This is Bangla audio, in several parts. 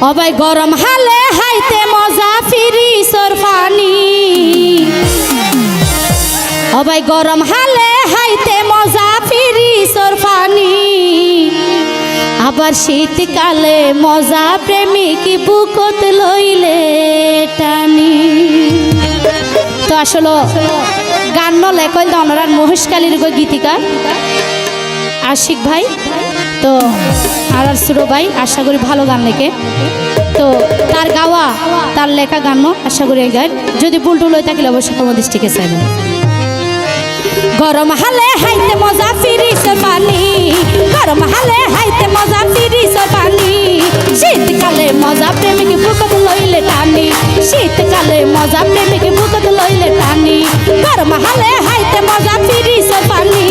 অবাই গরম হালে হাইতে মজা ফিরি সরফানি অবাই গরম হালে হাইতে মজা ফিরি সরফানি আবার শীতকালে মজা প্রেমিক বুকত লইলে টানি। তো আসলে গান নলে কইল দনরার মহেশকালীর গীতিকার আশিক ভাই তো আর সুরো ভাই আশা করি ভালো গান লেখে। তো তার গাওয়া তার লেখা গানও আশা করি গান যদি ভুলটুল হয়ে থাকলে অবশ্যই তোমার দৃষ্টিকে চাইবেন। গরম হালে হাইতে মজা ফিরিস পানি গরম হালে হাইতে মজা ফিরিস পানি শীতকালে মজা প্রেমিক বুকত লইলে টানি শীতকালে মজা প্রেমিক বুকত লইলে টানি গরম হালে হাইতে মজা ফিরিস পানি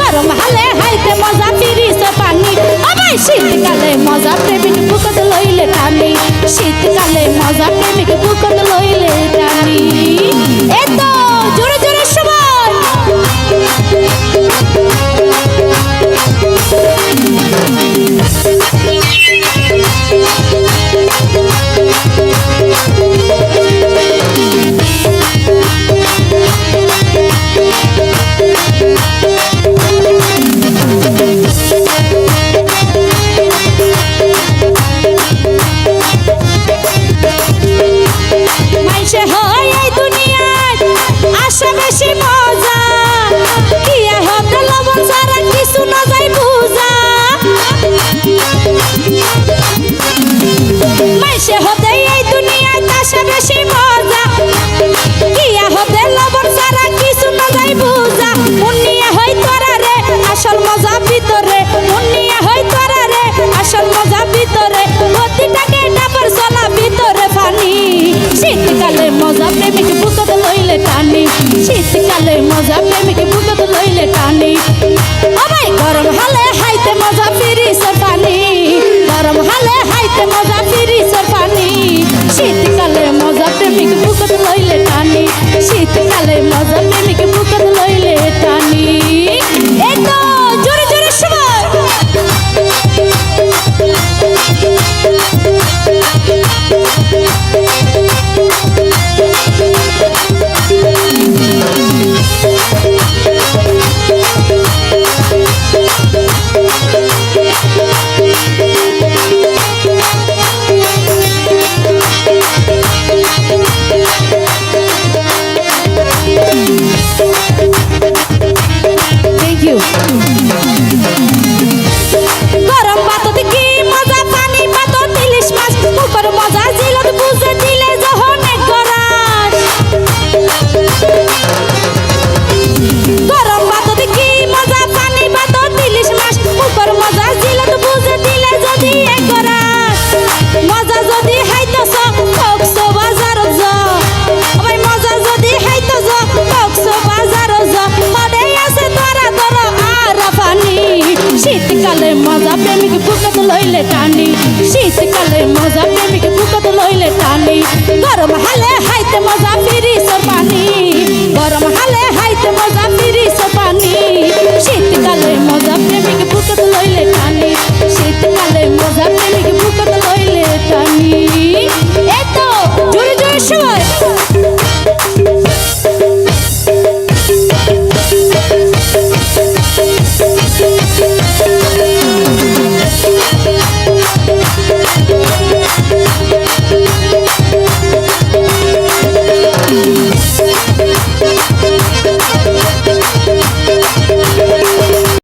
গরম হালে হাইতে মজা ফিরিস পানি আবার শীতকালে মজা প্রেমিক বুকত লইলে টানি শীতকালে মজা প্রেমিক বুকত লইলে টানি। এত জোরে জোরে সবাই শীতকালে মজা প্রেমিক বুকত লইলে টানি শীতকালে মজা প্রেমিক বুকত লইলে টানি আবাই গরম হালে হাইতে মজা ফিরিস পানি গরম হালে হাইতে মজা ফিরিস পানি শীতকালে মজা প্রেমিক বুকত লইলে টানি শীতকালে মজা প্রেমিক বুকত লইলে টানি। এই তো জোরে জোরে সবাই গরম বাতত কি মজা পানি বাতত ইলিশ মাছ উপর মজা জিলত বুঝে দিলে যখন এক গরাস গরম বাতত কি মজা পানি বাতত ইলিশ মাছ উপর মজা জিলত বুঝে দিলে যদি এক গরাস মজা যদি হাইতছ কক্স বাজার যা ওই মজা যদি হাইতছ কক্স বাজার যা মনে আছে তোরা তোরা আর পানি শীতকালে মজা প্রেমিক বুকত লইলে টানি শীতকালে মজা প্রেমিক বুকত লইলে টানি গরম হালে হাইতে মজা ফিরিস পানি গরম হালে